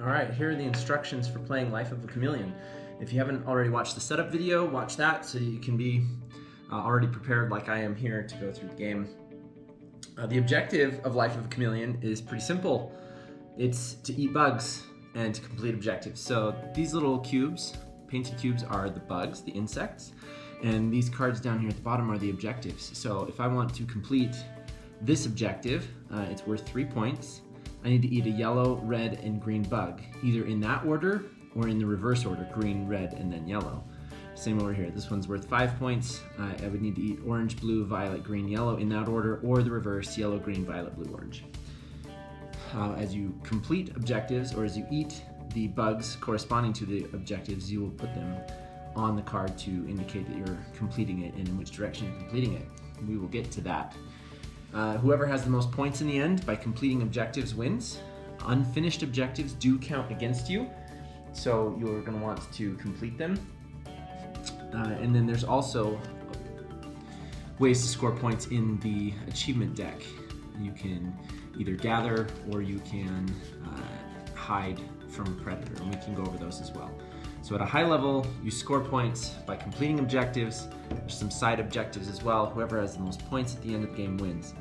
Alright, here are the instructions for playing Life of a Chameleon. If you haven't already watched the setup video, watch that so you can be already prepared like I am here to go through the game. The objective of Life of a Chameleon is pretty simple. It's to eat bugs and to complete objectives. So these little cubes, painted cubes, are the bugs, the insects, and these cards down here at the bottom are the objectives. So if I want to complete this objective, it's worth 3 points. I need to eat a yellow, red, and green bug, either in that order or in the reverse order, green, red, and then yellow. Same over here. This one's worth 5 points. I would need to eat orange, blue, violet, green, yellow in that order, or the reverse, yellow, green, violet, blue, orange. As you complete objectives, or as you eat the bugs corresponding to the objectives, you will put them on the card to indicate that you're completing it and in which direction you're completing it. We will get to that. Whoever has the most points in the end by completing objectives wins. Unfinished objectives do count against you, so you're going to want to complete them. And then there's also ways to score points in the achievement deck. You can either gather or you can hide from a predator, and we can go over those as well. So at a high level, you score points by completing objectives. There's some side objectives as well. Whoever has the most points at the end of the game wins.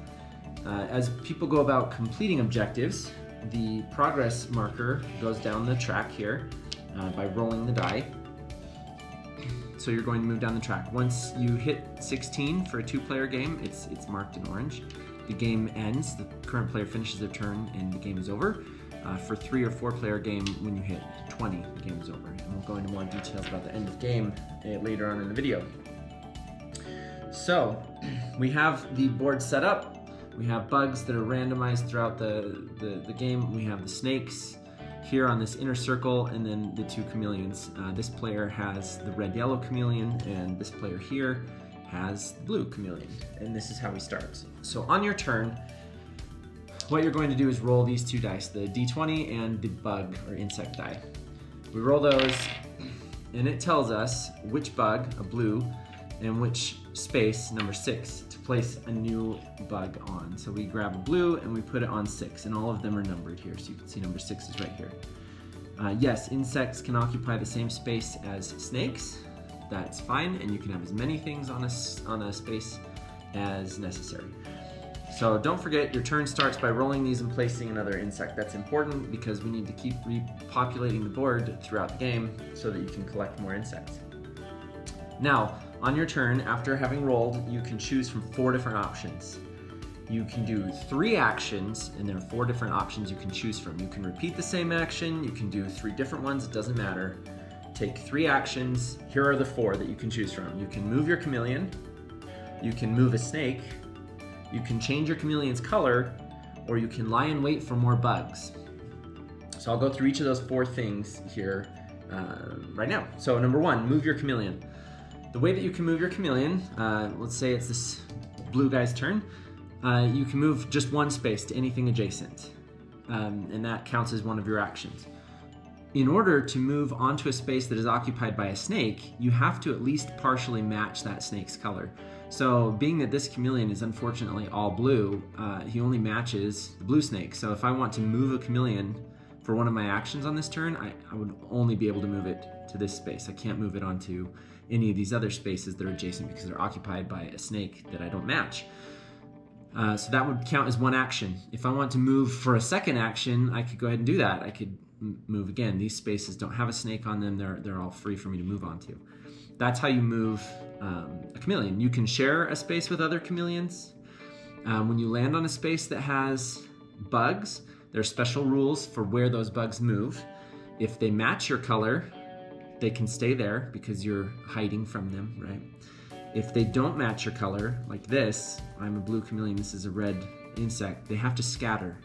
As people go about completing objectives, the progress marker goes down the track here by rolling the die. So you're going to move down the track. Once you hit 16 for a 2-player game, it's marked in orange. The game ends, the current player finishes their turn, and the game is over. For 3 or 4-player game, when you hit 20, the game is over. And we'll go into more details about the end of game later on in the video. So, we have the board set up. We have bugs that are randomized throughout the game. We have the snakes here on this inner circle, and then the 2 chameleons. This player has the red-yellow chameleon, and this player here has the blue chameleon. And this is how we start. So on your turn, what you're going to do is roll these 2 dice, the d20 and the bug or insect die. We roll those, and it tells us which bug, a blue, and which space, number 6, to place a new bug on. So we grab a blue and we put it on 6, and all of them are numbered here, so you can see number 6 is right here. Yes, insects can occupy the same space as snakes. That's fine, and you can have as many things on a space as necessary. So don't forget, your turn starts by rolling these and placing another insect. That's important because we need to keep repopulating the board throughout the game so that you can collect more insects. Now, on your turn, after having rolled, you can choose from 4 different options. You can do 3 actions, and there are 4 different options you can choose from. You can repeat the same action, you can do 3 different ones, it doesn't matter. Take 3 actions, here are the 4 that you can choose from. You can move your chameleon, you can move a snake, you can change your chameleon's color, or you can lie in wait for more bugs. So I'll go through each of those 4 things here right now. So number 1, move your chameleon. The way that you can move your chameleon, let's say it's this blue guy's turn, you can move just 1 space to anything adjacent, and that counts as one of your actions. In order to move onto a space that is occupied by a snake, you have to at least partially match that snake's color. So being that this chameleon is unfortunately all blue, he only matches the blue snake. So if I want to move a chameleon for one of my actions on this turn, I would only be able to move it to this space. I can't move it onto any of these other spaces that are adjacent because they're occupied by a snake that I don't match. So that would count as 1 action. If I want to move for a second action, I could go ahead and do that. I could move again. These spaces don't have a snake on them. They're all free for me to move onto. That's how you move a chameleon. You can share a space with other chameleons. When you land on a space that has bugs, there are special rules for where those bugs move. If they match your color, they can stay there because you're hiding from them, right? If they don't match your color, like this, I'm a blue chameleon, this is a red insect, they have to scatter.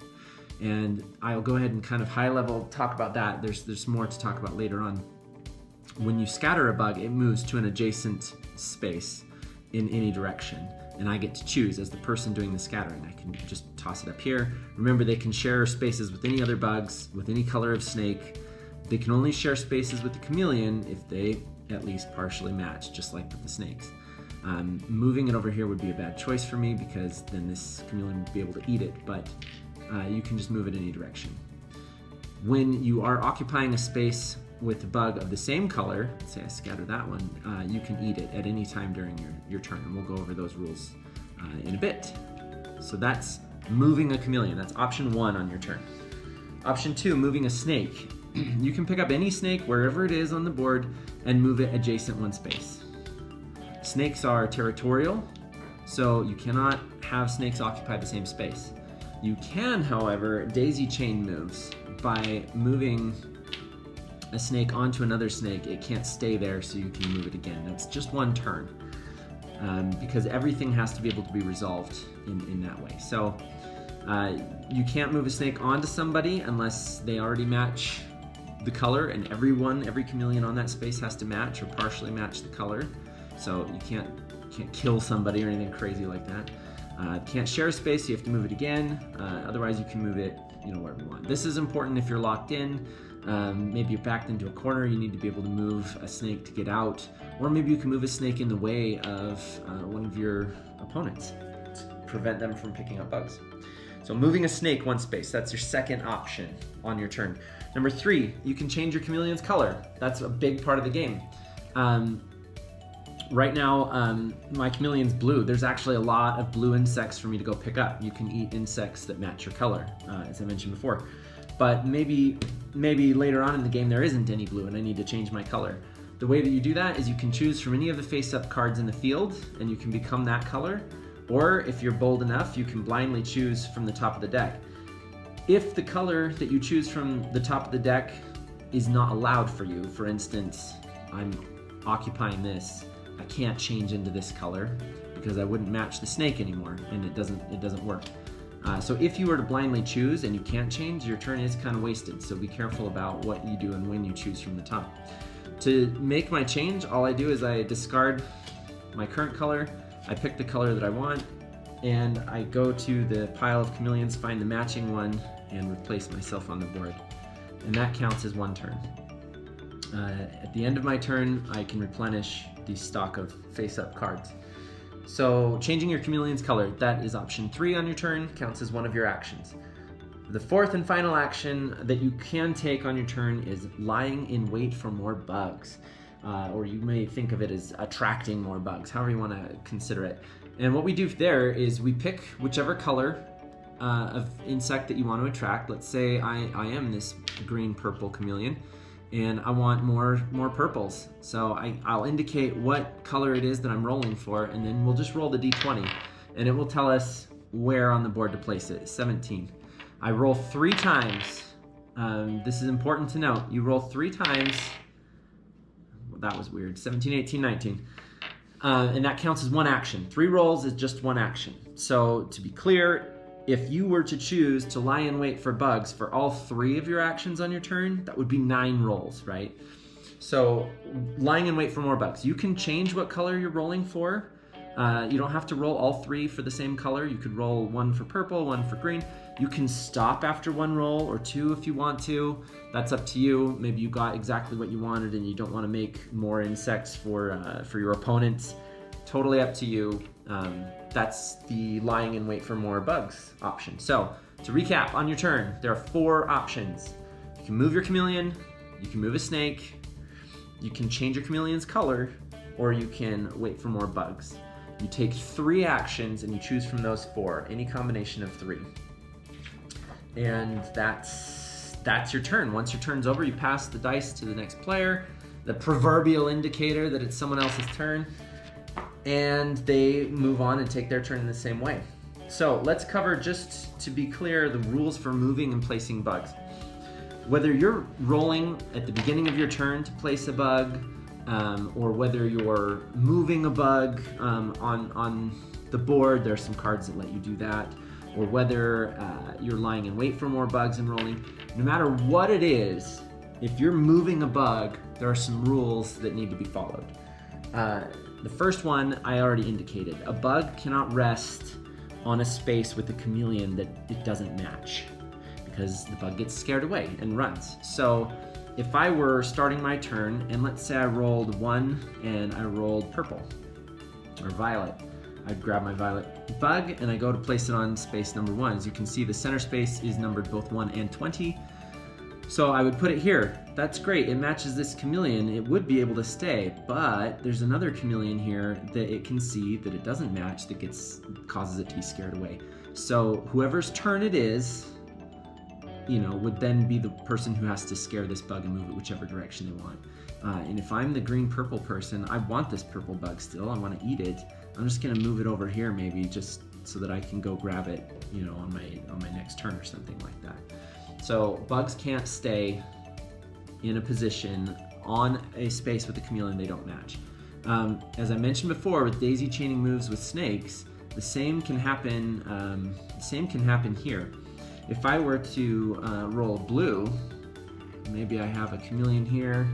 And I'll go ahead and kind of high level talk about that. There's more to talk about later on. When you scatter a bug, it moves to an adjacent space in any direction. And I get to choose as the person doing the scattering. I can just toss it up here. Remember, they can share spaces with any other bugs, with any color of snake. They can only share spaces with the chameleon if they at least partially match, just like with the snakes. Moving it over here would be a bad choice for me because then this chameleon would be able to eat it, but you can just move it any direction. When you are occupying a space with a bug of the same color, say I scatter that one, you can eat it at any time during your turn, and we'll go over those rules in a bit. So that's moving a chameleon. That's option 1 on your turn. Option 2, moving a snake. You can pick up any snake wherever it is on the board and move it adjacent 1 space. Snakes are territorial, so you cannot have snakes occupy the same space. You can, however, daisy chain moves. By moving a snake onto another snake, it can't stay there, so you can move it again. That's just 1 turn, because everything has to be able to be resolved in that way. So you can't move a snake onto somebody unless they already match the color, and every chameleon on that space has to match or partially match the color. So you can't kill somebody or anything crazy like that. Can't share space, you have to move it again. Otherwise you can move it wherever you want. This is important if you're locked in. Maybe you're backed into a corner, you need to be able to move a snake to get out, or maybe you can move a snake in the way of one of your opponents to prevent them from picking up bugs. So moving a snake 1 space, that's your second option on your turn. Number 3, you can change your chameleon's color. That's a big part of the game. Right now, my chameleon's blue. There's actually a lot of blue insects for me to go pick up. You can eat insects that match your color, as I mentioned before. But maybe later on in the game there isn't any blue and I need to change my color. The way that you do that is you can choose from any of the face-up cards in the field and you can become that color. Or if you're bold enough, you can blindly choose from the top of the deck. If the color that you choose from the top of the deck is not allowed for you, for instance, I'm occupying this, I can't change into this color because I wouldn't match the snake anymore, and it doesn't work. So if you were to blindly choose and you can't change, your turn is kind of wasted. So be careful about what you do and when you choose from the top. To make my change, all I do is I discard my current color, I pick the color that I want, and I go to the pile of chameleons, find the matching one, and replace myself on the board. And that counts as 1 turn. At the end of my turn, I can replenish the stock of face-up cards. So changing your chameleon's color, that is option 3 on your turn, counts as 1 of your actions. The 4th and final action that you can take on your turn is lying in wait for more bugs. Or you may think of it as attracting more bugs, however you want to consider it. And what we do there is we pick whichever color of insect that you want to attract. Let's say I am this green-purple chameleon, and I want more purples. So I'll indicate what color it is that I'm rolling for, and then we'll just roll the d20, and it will tell us where on the board to place it. 17. I roll 3 times. This is important to note. You roll 3 times. Well, that was weird. 17, 18, 19. And that counts as 1 action. 3 rolls is just 1 action. So to be clear, if you were to choose to lie in wait for bugs for all 3 of your actions on your turn, that would be 9 rolls, right? So lying in wait for more bugs. You can change what color you're rolling for. You don't have to roll all 3 for the same color. You could roll 1 for purple, 1 for green. You can stop after 1 roll or 2 if you want to. That's up to you. Maybe you got exactly what you wanted and you don't want to make more insects for your opponents. Totally up to you. That's the lying in wait for more bugs option. So to recap on your turn, there are 4 options. You can move your chameleon, you can move a snake, you can change your chameleon's color, or you can wait for more bugs. You take 3 actions and you choose from those 4, any combination of 3. And that's your turn. Once your turn's over, you pass the dice to the next player, the proverbial indicator that it's someone else's turn, and they move on and take their turn in the same way. So let's cover, just to be clear, the rules for moving and placing bugs. Whether you're rolling at the beginning of your turn to place a bug, or whether you're moving a bug on the board, there are some cards that let you do that, or whether you're lying in wait for more bugs and rolling, no matter what it is, if you're moving a bug, there are some rules that need to be followed. The first one I already indicated. A bug cannot rest on a space with a chameleon that it doesn't match, because the bug gets scared away and runs. So if I were starting my turn, and let's say I rolled 1 and I rolled purple or violet, I'd grab my violet bug and I go to place it on space number 1. As you can see, the center space is numbered both 1 and 20. So I would put it here. That's great, it matches this chameleon, it would be able to stay, but there's another chameleon here that it can see that it doesn't match that causes it to be scared away. So whoever's turn it is, you know, would then be the person who has to scare this bug and move it whichever direction they want. And if I'm the green-purple person, I want this purple bug still, I want to eat it. I'm just gonna move it over here maybe just so that I can go grab it, you know, on my next turn or something like that. So bugs can't stay in a position on a space with the chameleon they don't match. As I mentioned before, with daisy chaining moves with snakes, the same can happen here. If I were to roll blue, maybe I have a chameleon here,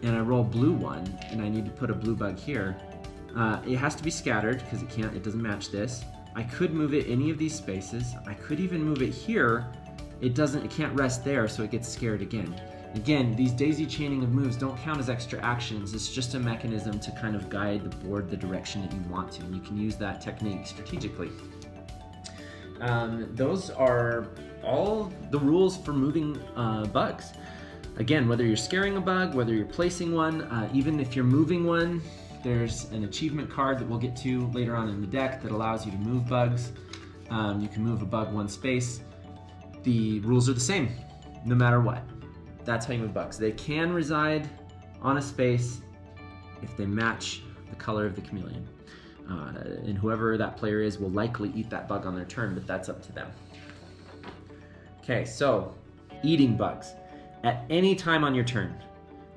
and I roll blue one, and I need to put a blue bug here. It has to be scattered because it doesn't match this. I could move it any of these spaces. I could even move it here. It can't rest there, so it gets scared again. Again, these daisy chaining of moves don't count as extra actions. It's just a mechanism to kind of guide the board the direction that you want to, and you can use that technique strategically. Those are all the rules for moving bugs. Again, whether you're scaring a bug, whether you're placing one, even if you're moving one, there's an achievement card that we'll get to later on in the deck that allows you to move bugs. You can move a bug one space. The rules are the same, no matter what. That's how you move bugs. They can reside on a space if they match the color of the chameleon. And whoever that player is will likely eat that bug on their turn, but that's up to them. Okay, so eating bugs. At any time on your turn,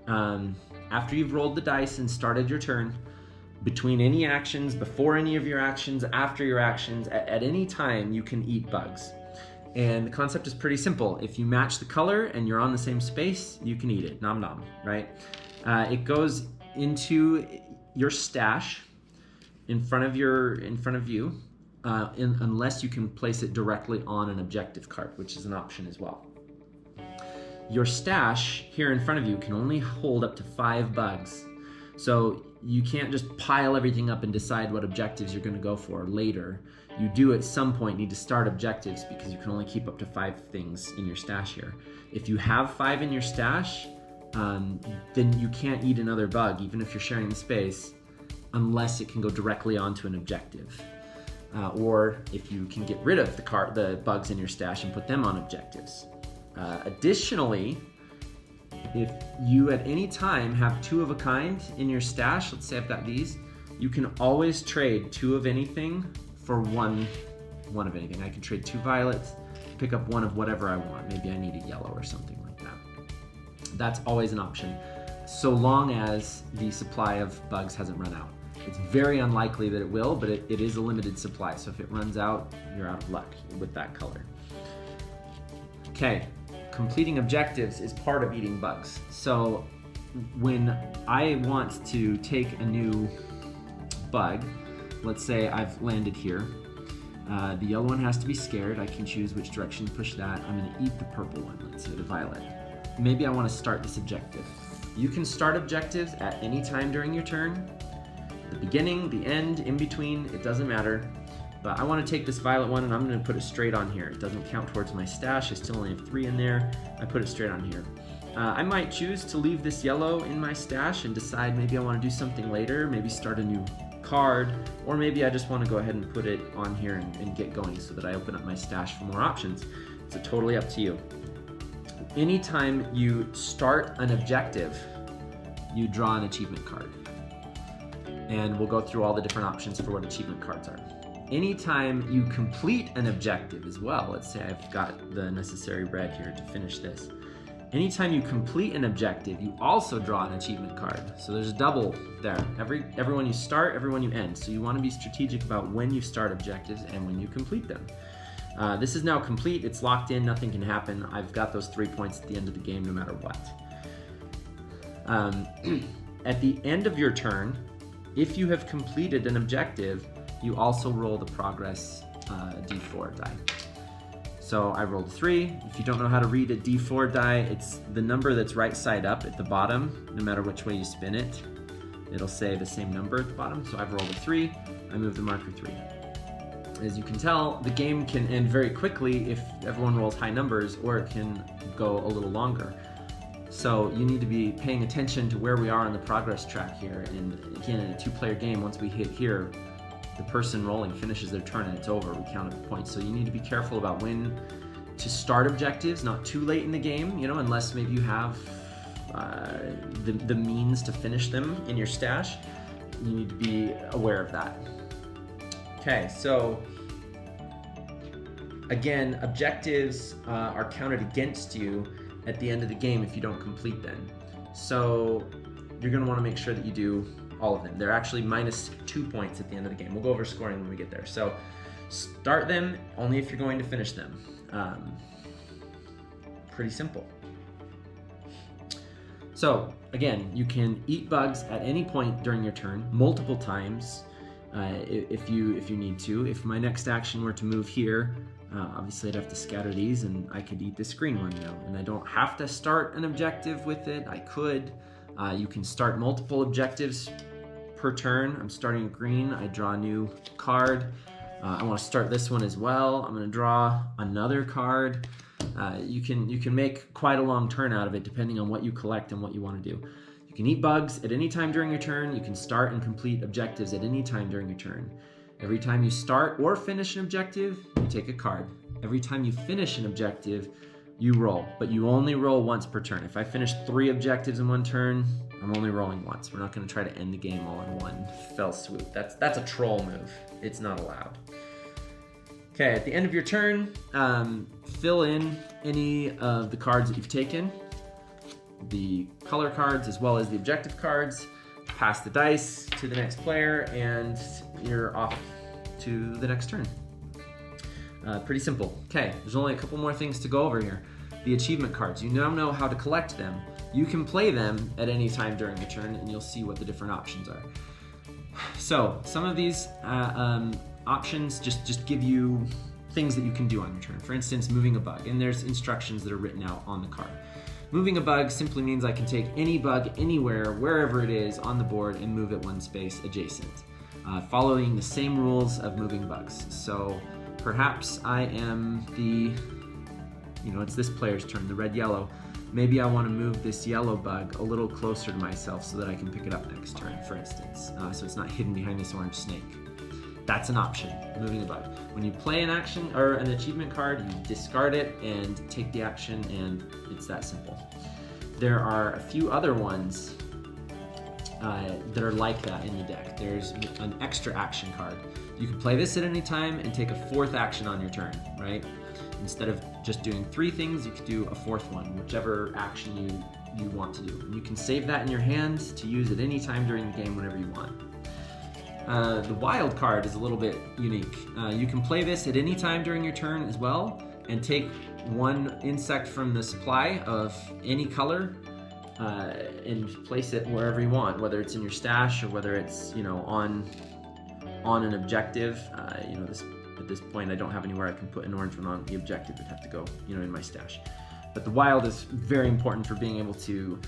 after you've rolled the dice and started your turn, between any actions, before any of your actions, after your actions, at any time you can eat bugs. And the concept is pretty simple. If you match the color and you're on the same space, you can eat it. Nom nom, right? It goes into your stash in front of you, unless you can place it directly on an objective card, which is an option as well. Your stash here in front of you can only hold up to 5 bugs. So you can't just pile everything up and decide what objectives you're going to go for later. You do at some point need to start objectives because you can only keep up to 5 things in your stash here. If you have 5 in your stash, then you can't eat another bug, even if you're sharing the space, unless it can go directly onto an objective. Or if you can get rid of the bugs in your stash and put them on objectives. Additionally, if you at any time have 2 of a kind in your stash, let's say I've got these, you can always trade 2 of anything for one of anything. I can trade 2 violets, pick up 1 of whatever I want. Maybe I need a yellow or something like that. That's always an option, so long as the supply of bugs hasn't run out. It's very unlikely that it will, but it is a limited supply, so if it runs out, you're out of luck with that color. Okay, completing objectives is part of eating bugs. So when I want to take a new bug, let's say I've landed here, the yellow one has to be scared. I can choose which direction to push that. I'm going to eat the purple one, let's say the violet. Maybe I want to start this objective. You can start objectives at any time during your turn. The beginning, the end, in between, it doesn't matter. But I want to take this violet one and I'm going to put it straight on here. It doesn't count towards my stash. I still only have 3 in there. I put it straight on here. I might choose to leave this yellow in my stash and decide maybe I want to do something later, maybe start a new card, or maybe I just want to go ahead and put it on here and get going so that I open up my stash for more options. It's totally up to you. Anytime you start an objective, you draw an achievement card. And we'll go through all the different options for what achievement cards are. Anytime you complete an objective as well, let's say I've got the necessary red here to finish this. Anytime you complete an objective, you also draw an achievement card. So there's a double there. Everyone you start, everyone you end. So you want to be strategic about when you start objectives and when you complete them. This is now complete, it's locked in, nothing can happen. I've got those 3 points at the end of the game no matter what. At the end of your turn, if you have completed an objective, you also roll the progress D4 die. So I rolled 3. If you don't know how to read a D4 die, it's the number that's right side up at the bottom. No matter which way you spin it, it'll say the same number at the bottom. So I've rolled a 3. I move the marker 3. As you can tell, the game can end very quickly if everyone rolls high numbers, or it can go a little longer. So you need to be paying attention to where we are on the progress track here. And again, in a 2-player game, once we hit here, the person rolling finishes their turn and it's over. We count the points. So you need to be careful about when to start objectives, not too late in the game, you know, unless maybe you have the means to finish them in your stash. You need to be aware of that. Okay, so again, objectives are counted against you at the end of the game if you don't complete them. So you're going to want to make sure that you do all of them. They're actually -2 points at the end of the game. We'll go over scoring when we get there. So start them only if you're going to finish them. Pretty simple. So again, you can eat bugs at any point during your turn, multiple times if you need to. If my next action were to move here, obviously I'd have to scatter these, and I could eat this green one now. And I don't have to start an objective with it. I could. You can start multiple objectives per turn. I'm starting green. I draw a new card. I want to start this one as well. I'm going to draw another card. You can make quite a long turn out of it depending on what you collect and what you want to do. You can eat bugs at any time during your turn. You can start and complete objectives at any time during your turn. Every time you start or finish an objective, you take a card. Every time you finish an objective, you roll, but you only roll once per turn. If I finish 3 objectives in one turn, I'm only rolling once. We're not going to try to end the game all in one fell swoop. That's a troll move. It's not allowed. Okay, at the end of your turn, fill in any of the cards that you've taken, the color cards as well as the objective cards. Pass the dice to the next player, and you're off to the next turn. Pretty simple. Okay, there's only a couple more things to go over here. The achievement cards, you now know how to collect them. You can play them at any time during your turn, and you'll see what the different options are. So some of these options just give you things that you can do on your turn. For instance, moving a bug, and there's instructions that are written out on the card. Moving a bug simply means I can take any bug anywhere, wherever it is on the board, and move it 1 space adjacent, following the same rules of moving bugs. So perhaps I am it's this player's turn, the red-yellow. Maybe I want to move this yellow bug a little closer to myself so that I can pick it up next turn, for instance, so it's not hidden behind this orange snake. That's an option, moving a bug. When you play an action or an achievement card, you discard it and take the action, and it's that simple. There are a few other ones that are like that in the deck. There's an extra action card. You can play this at any time and take a 4th action on your turn, right? Instead of just doing 3 things, you could do a 4th one, whichever action you want to do. And you can save that in your hand to use at any time during the game whenever you want. The wild card is a little bit unique. You can play this at any time during your turn as well, and take 1 insect from the supply of any color and place it wherever you want, whether it's in your stash or whether it's on an objective. At this point I don't have anywhere I can put an orange one on the objective. It'd have to go in my stash. But the wild is very important for being able to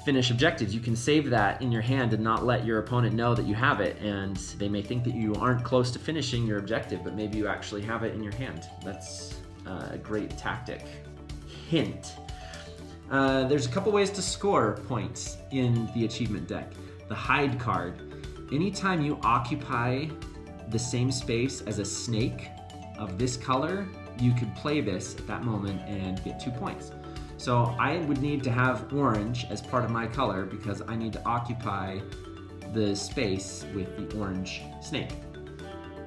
finish objectives. You can save that in your hand and not let your opponent know that you have it, and they may think that you aren't close to finishing your objective, but maybe you actually have it in your hand. That's a great tactic. Hint. There's a couple ways to score points in the achievement deck. The hide card. Anytime you occupy the same space as a snake of this color, you could play this at that moment and get 2 points. So I would need to have orange as part of my color because I need to occupy the space with the orange snake.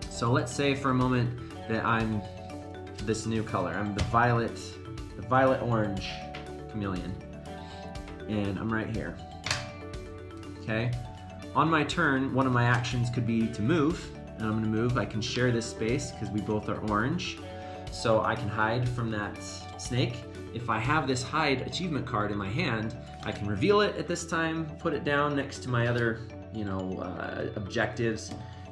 So let's say for a moment that I'm this new color. I'm the violet orange chameleon, and I'm right here. Okay. On my turn, one of my actions could be to move, and I'm going to move. I can share this space because we both are orange, so I can hide from that snake. If I have this hide achievement card in my hand, I can reveal it at this time, put it down next to my other, objectives,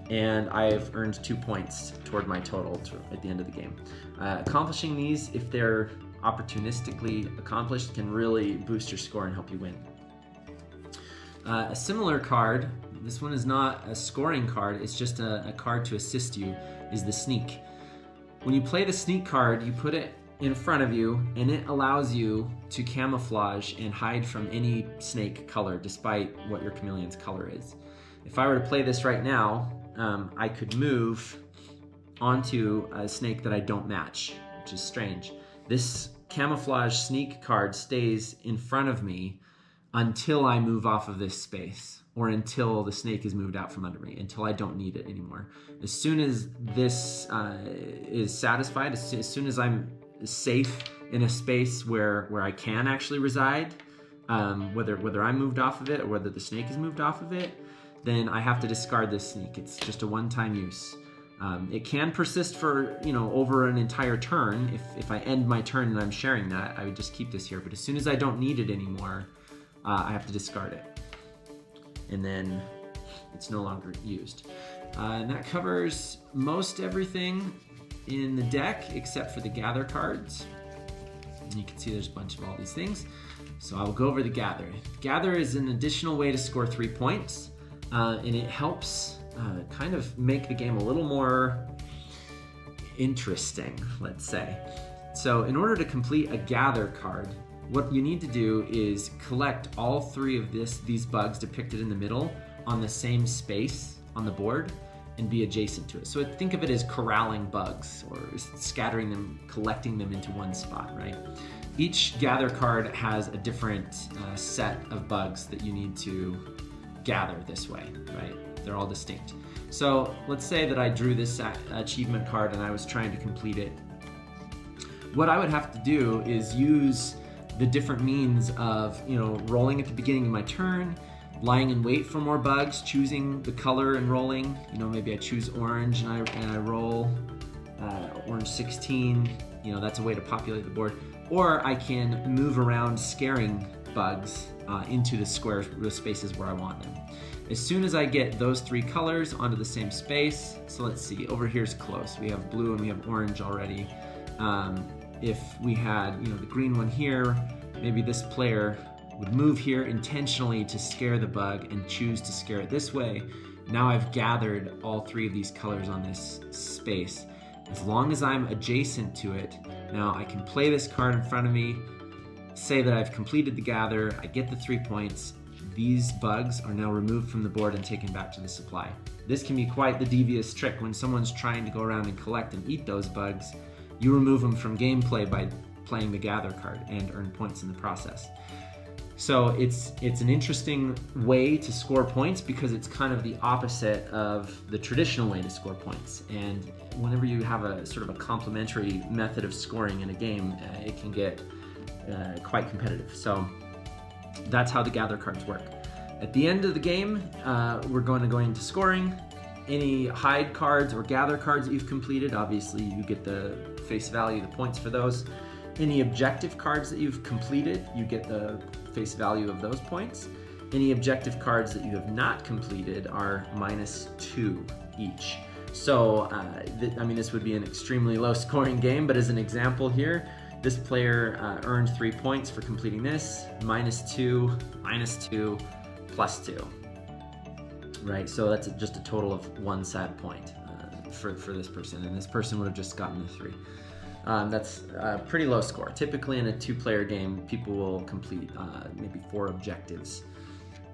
and I've earned 2 points toward my total at the end of the game. Accomplishing these, if they're opportunistically accomplished, can really boost your score and help you win. A similar card this one is not a scoring card, it's just a card to assist you, is the Sneak. When you play the Sneak card, you put it in front of you, and it allows you to camouflage and hide from any snake color, despite what your chameleon's color is. If I were to play this right now, I could move onto a snake that I don't match, which is strange. This camouflage Sneak card stays in front of me until I move off of this space, or until the snake is moved out from under me, until I don't need it anymore. As soon as this is satisfied, as soon as I'm safe in a space where I can actually reside, whether I'm moved off of it or whether the snake is moved off of it, then I have to discard this Sneak. It's just a one-time use. It can persist for, over an entire turn. If I end my turn and I'm sharing that, I would just keep this here. But as soon as I don't need it anymore, I have to discard it. And then it's no longer used. And that covers most everything in the deck except for the Gather cards. And you can see there's a bunch of all these things. So I'll go over the Gather. Gather is an additional way to score 3 points. And it helps kind of make the game a little more interesting, let's say. So in order to complete a Gather card, what you need to do is collect all 3 of these bugs depicted in the middle on the same space on the board and be adjacent to it. So think of it as corralling bugs, or scattering them, collecting them into one spot, right? Each Gather card has a different set of bugs that you need to gather this way, right? They're all distinct. So let's say that I drew this achievement card and I was trying to complete it. What I would have to do is use the different means of, rolling at the beginning of my turn, lying in wait for more bugs, choosing the color and rolling. Maybe I choose orange and I roll orange 16. That's a way to populate the board. Or I can move around scaring bugs into the spaces where I want them. As soon as I get those 3 colors onto the same space, so let's see, over here's close. We have blue and we have orange already. If we had, the green one here, maybe this player would move here intentionally to scare the bug and choose to scare it this way. Now I've gathered all 3 of these colors on this space. As long as I'm adjacent to it, now I can play this card in front of me, say that I've completed the Gather, I get the 3 points. These bugs are now removed from the board and taken back to the supply. This can be quite the devious trick. When someone's trying to go around and collect and eat those bugs, you remove them from gameplay by playing the Gather card and earn points in the process. So it's an interesting way to score points because it's kind of the opposite of the traditional way to score points. And whenever you have a sort of a complementary method of scoring in a game, it can get quite competitive. So that's how the Gather cards work. At the end of the game, we're going to go into scoring. Any hide cards or Gather cards that you've completed, obviously you get the face value, the points for those. Any objective cards that you've completed, you get the face value of those points. Any objective cards that you have not completed are -2 each. So, this would be an extremely low scoring game, but as an example here, this player earned 3 points for completing this, -2, -2, +2. Right, so that's just a total of 1 sad point for this person, and this person would have just gotten a 3. That's a pretty low score. Typically in a 2-player game, people will complete maybe 4 objectives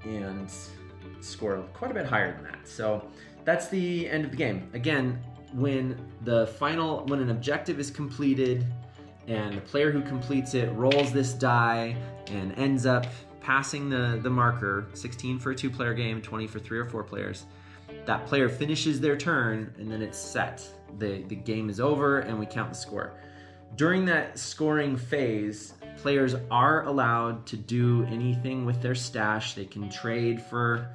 and score quite a bit higher than that. So that's the end of the game. Again, when an objective is completed and the player who completes it rolls this die and ends up passing the marker, 16 for a 2-player game, 20 for 3 or 4 players, that player finishes their turn and then it's set. The game is over and we count the score. During that scoring phase, players are allowed to do anything with their stash. They can trade for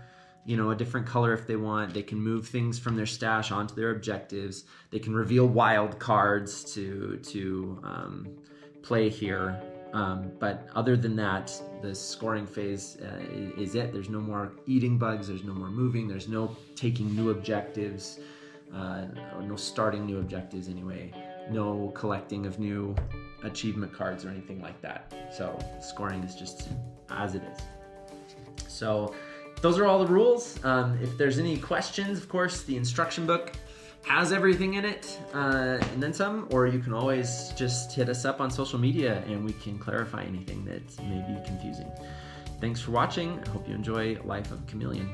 a different color if they want. They can move things from their stash onto their objectives. They can reveal wild cards to play here. But other than that, the scoring phase is it. There's no more eating bugs. There's no more moving. There's no taking new objectives. Or no starting new objectives anyway. No collecting of new achievement cards or anything like that. So scoring is just as it is. So those are all the rules. If there's any questions, of course, the instruction book has everything in it and then some, or you can always just hit us up on social media and we can clarify anything that may be confusing. Thanks for watching. I hope you enjoy Life of a Chameleon.